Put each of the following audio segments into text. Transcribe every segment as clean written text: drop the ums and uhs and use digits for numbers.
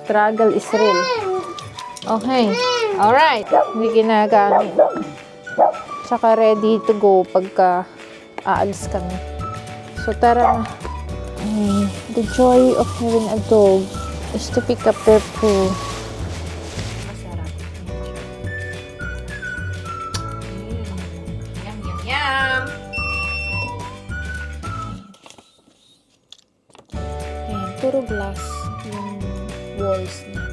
Struggle is real. Okay. Alright. Hindi ginagamit. Tsaka ready to go pagka aalis kami. So, tara na. Ay, the joy of having a dog is to pick up their poo. Masarap. Yum, yum, yum! Ayan, puro glass yung walls niya.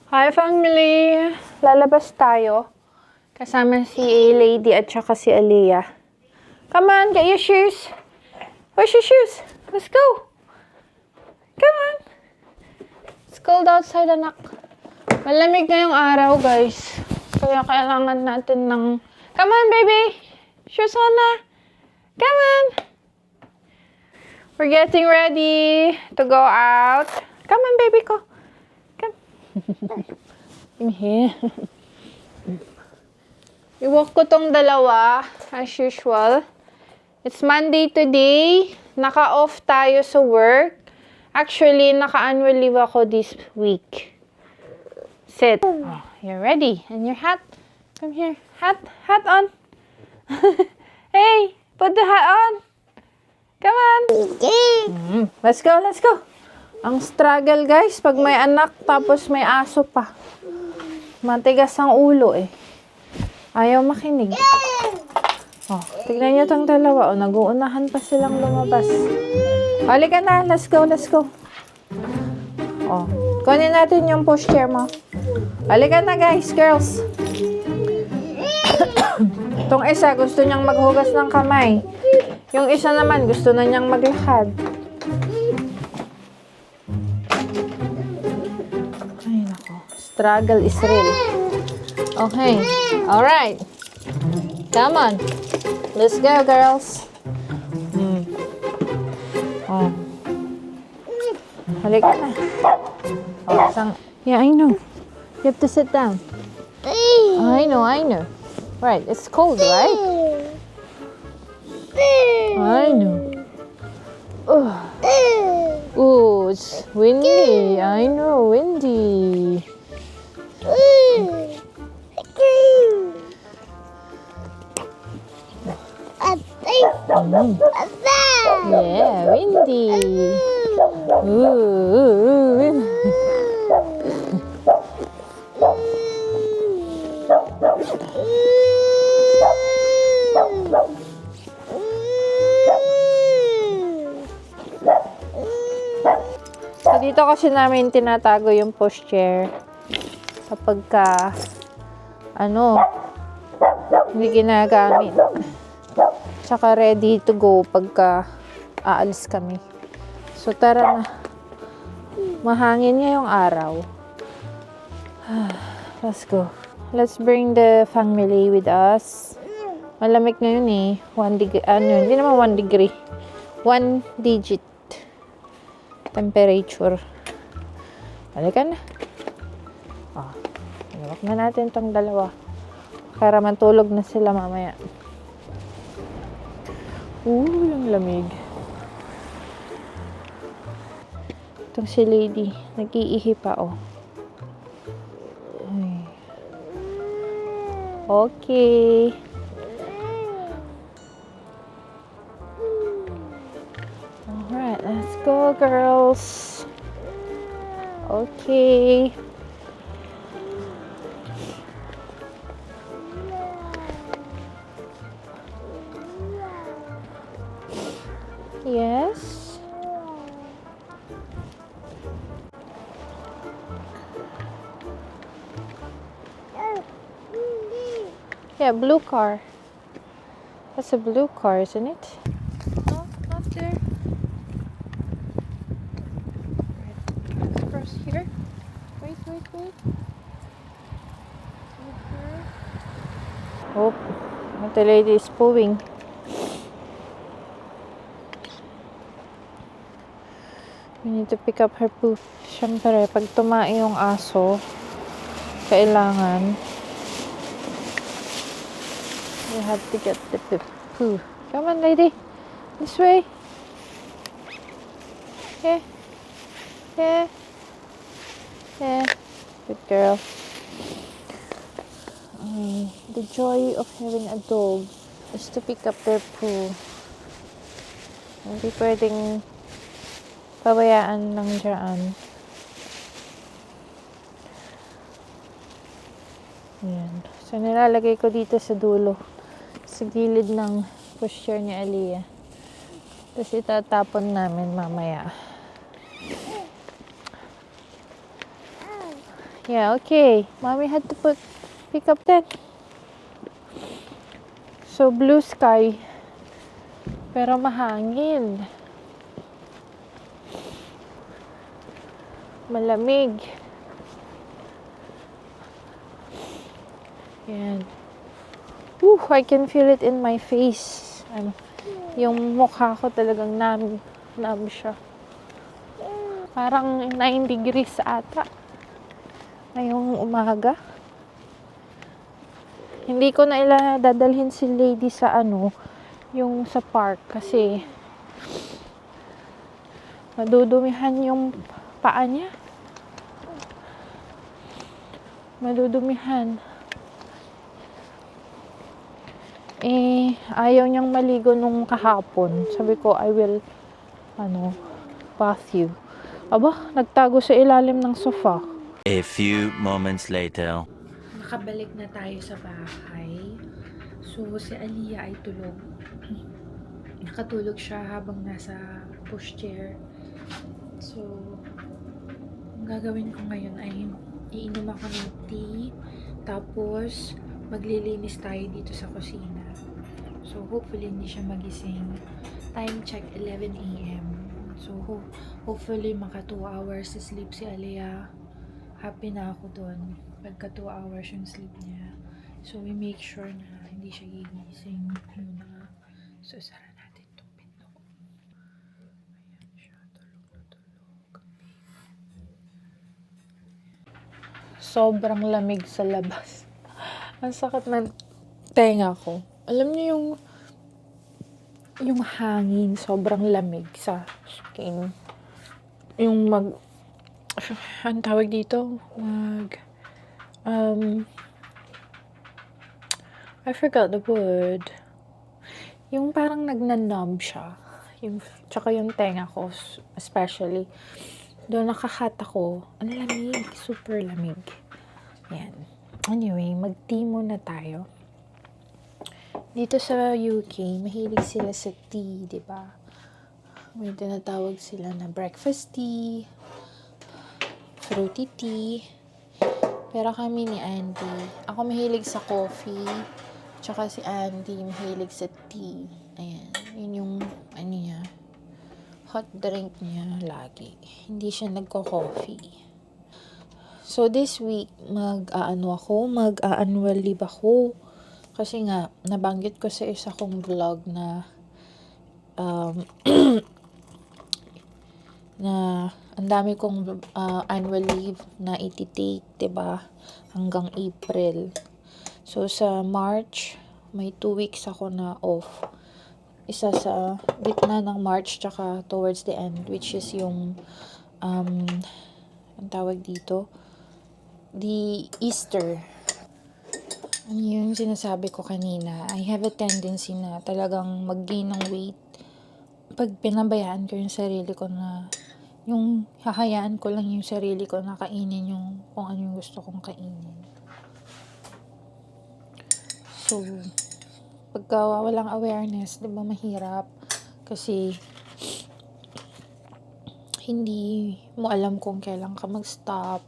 Hi family! Lalabas tayo. Kasama si A-Lady at saka si Aliyah. Come on, get your shoes. Where's your shoes? Let's go. Come on. It's cold outside, anak. Malamig ngayong araw, guys. Kaya kailangan natin ng... Come on, baby! Shoes on na. Come on. We're getting ready to go out. Come on, baby ko. In here. I-walk ko tong dalawa, as usual. It's Monday today. Naka-off tayo sa work. Actually, naka-annual leave ako this week. Sit. Oh, you're ready. And your hat. Come here. Hat on. Hey, put the hat on. Come on. Let's go. Ang struggle, guys, pag may anak tapos may aso pa. Matigas ang ulo eh. Ayaw makinig. Oh, tignan nyo tong dalawa. Oh, nag-uunahan pa silang lumabas. Halika na, let's go. Oh, kunin natin yung pushchair mo. Halika na, guys, girls. Itong isa, gusto niyang maghugas ng kamay. Yung isa naman, gusto na niyang maglakad. Struggle is real. Okay. Alright. Come on. Let's go, girls. Oh. Halika na. Oh, yeah, I know. You have to sit down. I know. Right. It's cold, right? I know. Oh, it's windy. I know, windy. Yeah, windy. Ooh. So, dito kasi namin tinatago yung pushchair kapag hindi ginagamit. Tsaka ready to go pagka aalis kami. So, tara na. Mahangin ngayong araw. Let's go. Let's bring the family with us. Malamig ngayon eh. 1 degree. Hindi naman 1 degree. 1 digit temperature. Halika na. Oh, ilawak na natin tong dalawa. Para matulog na sila mamaya. Yung lamig. Itong si Lady, nag-iihi pa, oh. Ay. Okay. Alright, let's go, girls. Okay. Yes. Yeah, blue car. That's a blue car, isn't it? No, not there. Right. Let's cross here. Wait. Okay. Oh, the lady is pooing. We need to pick up her poo. Siyempre, pag tumae yung aso, kailangan we have to get the poo. Come on, lady. This way. Yeah. Good girl. The joy of having a dog is to pick up their poo. Hindi pwedeng pabayaan lang dyan. Ayan. So, nilalagay ko dito sa dulo. Sa gilid ng pushchair ni Aliyah. Tapos itatapon namin mamaya. Yeah, okay. Mommy had to pick up that. So, blue sky. Pero mahangin. Malamig. Yan. Whew, I can feel it in my face. Yung mukha ko talagang numb siya. Parang 9 degrees ata. Ngayong umaga. Hindi ko na dadalhin si lady sa yung sa park kasi madudumihan yung paa niya. Madudumihan. Ayaw niyang maligo nung kahapon. Sabi ko, I will bath you. Aba, nagtago sa ilalim ng sofa. A few moments later. Nakabalik na tayo sa bahay. So, si Aliyah ay tulog. Nakatulog siya habang nasa pushchair. So, ang gagawin ko ngayon ay iinom ako ng tea. Tapos, maglilinis tayo dito sa kusina. So, hopefully, hindi siya magising. Time check, 11 a.m. So, hopefully, maka 2 hours sleep si Aliyah. Happy na ako doon. Pagka 2 hours yung sleep niya. So, we make sure na hindi siya gigising muna. So, sara natin itong pinto. Ayan siya. Tulog na tulog. Sobrang lamig sa labas. Ang sakit ng tenga ko. Alam niyo yung hangin, sobrang lamig sa skin. Yung ang tawag dito, I forgot the word. Yung parang nagnanumb siya. Tsaka yung tenga ko, especially. Doon nakakat ako. Ang lamig. Super lamig. Yan. Anyway, mag-tea muna tayo. Dito sa UK, mahilig sila sa tea, di ba? May tinatawag sila na breakfast tea, fruity tea. Pero kami ni Andy, ako mahilig sa coffee, tsaka si Andy mahilig sa tea. Ayan, yun yung niya, hot drink niya lagi. Hindi siya nagko-coffee. So this week, mag-annual leave ako. Kasi nga, nabanggit ko sa isa kong vlog na na ang dami kong annual leave na iti-take, 'di ba? Hanggang April. So sa March, may 2 weeks ako na off. Isa sa gitna ng March tsaka towards the end, which is yung ang tawag dito, the Easter. Yung sinasabi ko kanina, I have a tendency na talagang mag-gain ng weight pag pinabayaan ko yung sarili ko na yung hahayaan ko lang yung sarili ko na kainin yung kung ano yung gusto kong kainin. So, pagka walang awareness, di ba mahirap? Kasi, hindi mo alam kung kailan ka mag-stop,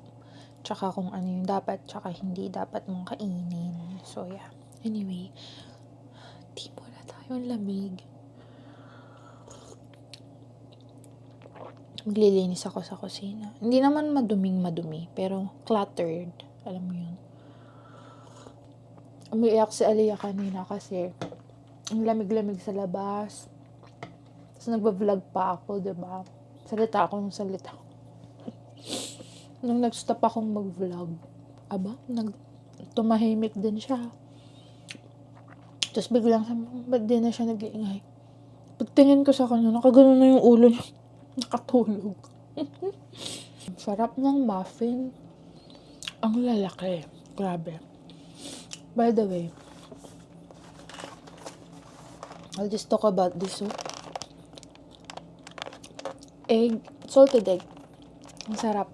tsaka kung ano yung dapat, tsaka hindi dapat mong kainin. So, yeah. Anyway, di muna tayong lamig. Maglilinis ako sa kusina. Hindi naman madumi, pero cluttered. Alam mo yun. Umiiyak si Aliyah kanina kasi ang lamig-lamig sa labas. Tapos nagba-vlog pa ako, diba? Salita ako ng salita. Nung nag-stop akong mag-vlog, tumahimik din siya. Tapos biglang ba't di na siya nag-iingay? Pagtingin ko sa kanya, nakagano na yung ulo niya. Nakatulog. Sarap ng muffin. Ang lalaki. Grabe. By the way, I'll just talk about this. Egg, salted egg. Ang sarap.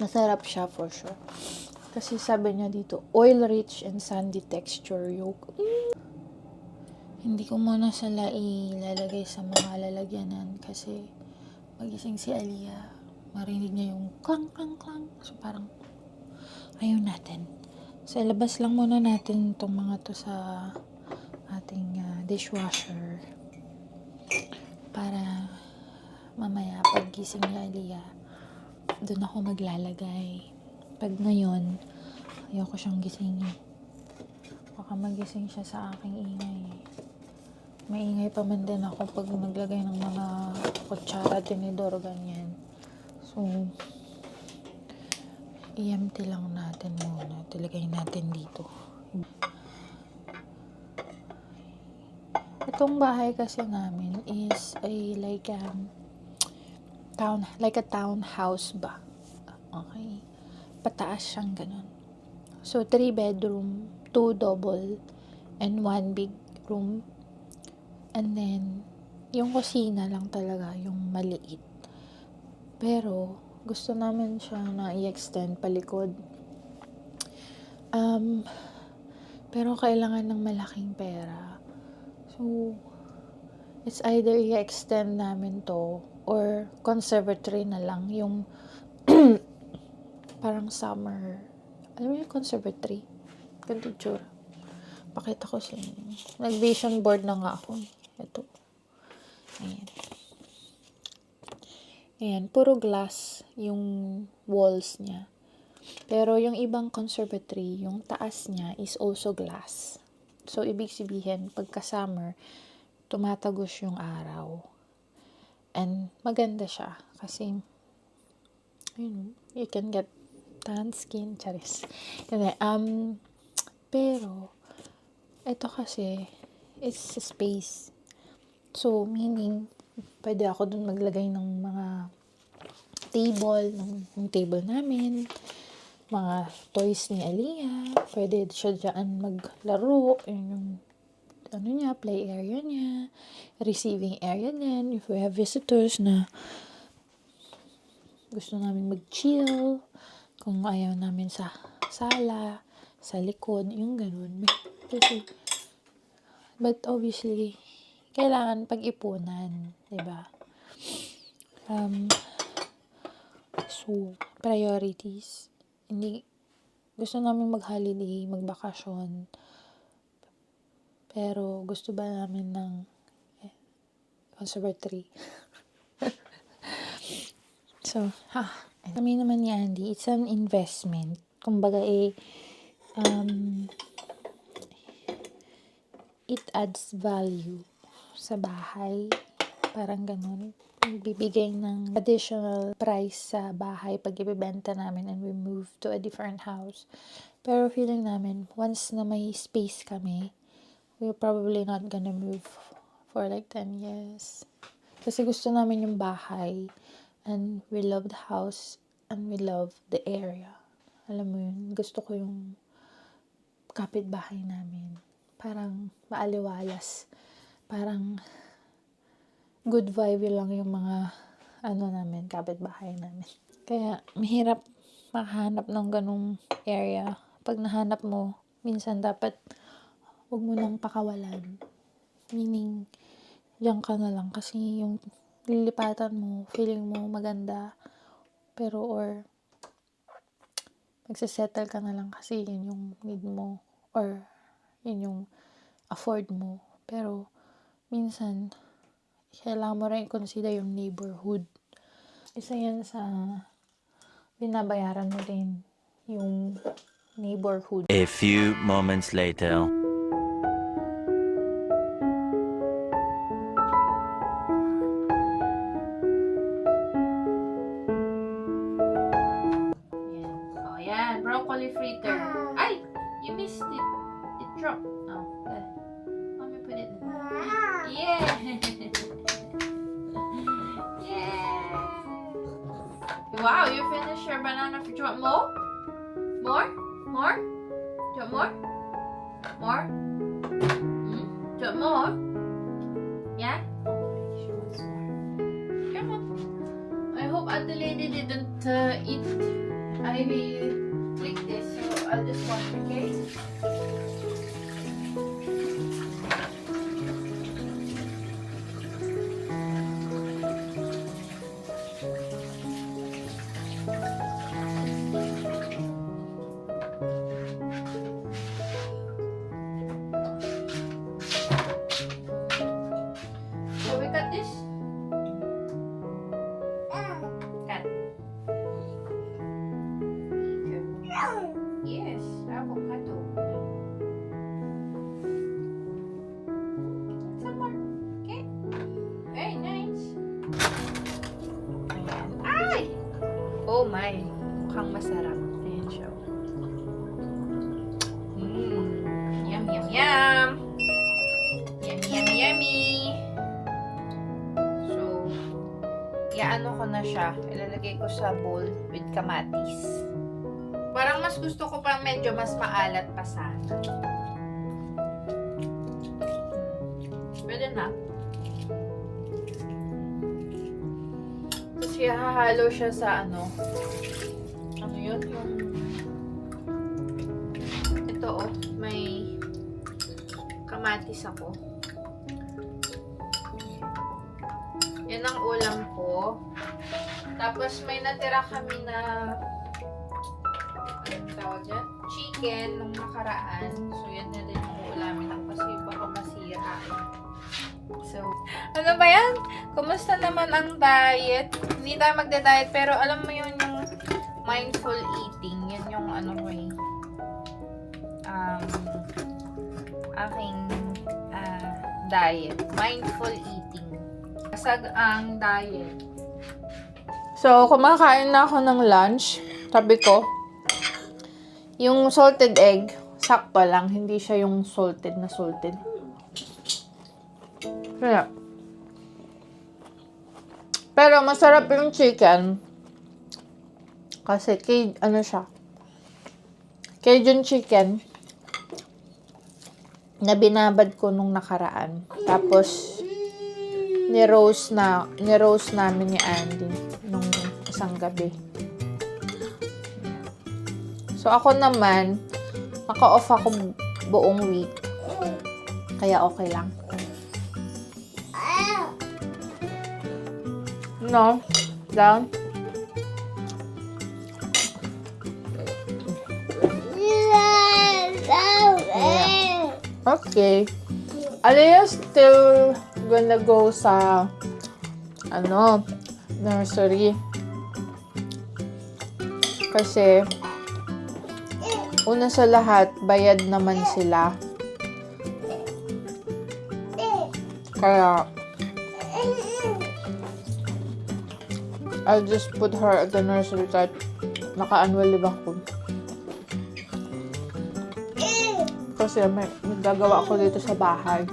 Masarap siya for sure. Kasi sabi niya dito, oil-rich and sandy texture yolk. Hindi ko muna sila ilalagay sa mga lalagyanan kasi magising si Aliyah. Marinig niya yung klang, klang, klang. So parang, ayaw natin. So ilabas lang muna natin itong mga to sa ating dishwasher. Para mamaya pag gising ni Aliyah, doon ako maglalagay. Pag ngayon, ayoko siyang gisingin. Baka magising siya sa aking ingay. Maingay pa man din ako pag naglagay ng mga kutsara, tinidor, ganyan. So, i-empty lang natin muna. Tilagay natin dito. Itong bahay kasi namin is like a townhouse ba? Okay. Pataas siyang ganun. So, 3 bedroom, 2 double, and 1 big room. And then, yung kusina lang talaga, yung maliit. Pero, gusto namin siya na i-extend palikod. Pero kailangan ng malaking pera. So, it's either i-extend namin to or conservatory na lang. Yung parang summer. Alam mo yung conservatory? Ganito tsura. Pakita ko sa inyo. Nag-vision board na nga ako. Ito. Ayan. Ayan. Puro glass yung walls niya. Pero yung ibang conservatory, yung taas niya is also glass. So, ibig sabihin, pagka summer, tumatagos yung araw. And maganda siya. Kasi, you can get tan skin, charis. Pero, ito kasi, it's space. So, meaning, pwede ako dun maglagay ng mga table, ng table namin, mga toys ni Aliyah. Pwede siya dyan maglaro, yung play area niya, receiving area din, if we have visitors na gusto namin mag-chill, kung ayaw namin sa sala, sa likod, yung ganun. But obviously, kailangan pag-ipunan, diba? So, priorities. Gusto namin mag-holiday, magbakasyon. Pero, gusto ba namin ng conservatory? So, kami naman ni Andy, it's an investment. Kumbaga, it adds value sa bahay. Parang ganun. Bibigay ng additional price sa bahay pag ibibenta namin and we move to a different house. Pero feeling namin, once na may space kami, we're probably not gonna move for like 10 years. Kasi gusto namin yung bahay and we love the house and we love the area. Alam mo yun, gusto ko yung kapitbahay namin. Parang maaliwalas. Parang good vibe lang yung mga kapitbahay namin. Kaya, mahirap makahanap ng ganong area. Pag nahanap mo, minsan dapat huwag mo nang pakawalan. Meaning, diyan ka na lang kasi yung lilipatan mo, feeling mo maganda, pero or magsasettle ka na lang kasi yun yung need mo or yun yung afford mo. Pero, minsan, kailangan mo rin consider yung neighborhood. Isa yan sa binabayaran mo din yung neighborhood. A few moments later. Yan. Oh, yan. Broccoli fritter. Ay! You missed it. It dropped. Oh, there. Let me put it in. Yeah! Yeah! Wow, you finished your banana fritter. Do you want more? More? More? Do you want more? More? Do you want more? Yeah? Okay, she wants more. Come on. I hope Adelaide didn't eat. I click this, so I'll just watch, okay? So we cut this? Cut. Yes, avocado. Some more. Okay. Very nice. Ayan. Ay! Oh my. Mukhang masarap. Ayan siya. Yum, yum, yum. Yummy, yummy, yummy. So, iaano ko na siya. Ilalagay ko sa bowl with kamatis. Parang mas gusto ko pang medyo mas maalat pa sana. Pwede na. Tapos ihahalo siya sa ano yun? Yung ito oh, may kamatis ako. Yan ang ulam ko. Tapos may natira kami na tawag dyan? Chicken nung nakaraan. So, yan na din yung ulamin ko kasi baka masira. So, ano ba yan? Kumusta naman ang diet? Hindi tayo magda-diet pero alam mo yun yung mindful eating. Yan yung ano ko eh. Aking diet. Mindful eating. Kasag ang diet. So, kumakain na ako ng lunch. Sabi ko, yung salted egg, sakto lang. Hindi siya yung salted na salted. Kaya. Pero masarap yung chicken. Kasi, ano siya? Cajun chicken. Na binabad ko nung nakaraan. Tapos, ni-roast namin ni Andy nung isang gabi. So, ako naman, naka-off ako buong week. Kaya okay lang. No? Down? Yeah. Okay. Alia's still gonna go sa nursery. Kasi una sa lahat, bayad naman sila. Kaya I'll just put her at the nursery kahit naka-annual leave ako. Kasi may gagawa ako dito sa bahay.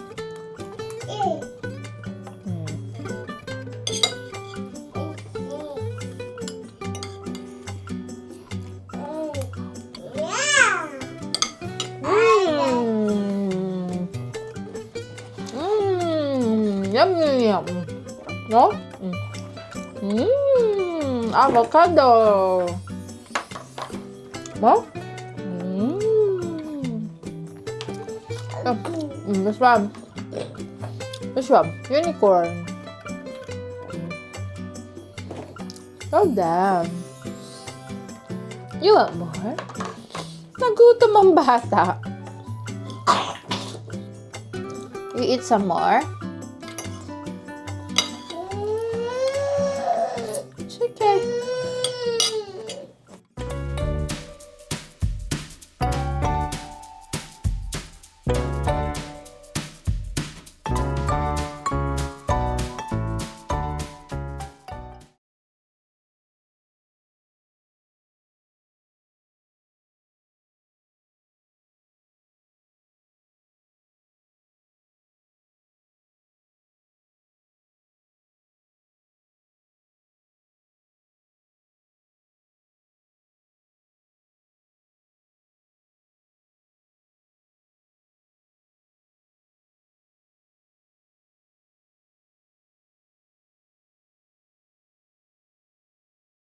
Yum, yum, yum. No? Avocado. Wow. This one. This one. Unicorn. Oh, damn. You want more? Nagutom ang bata. You eat some more?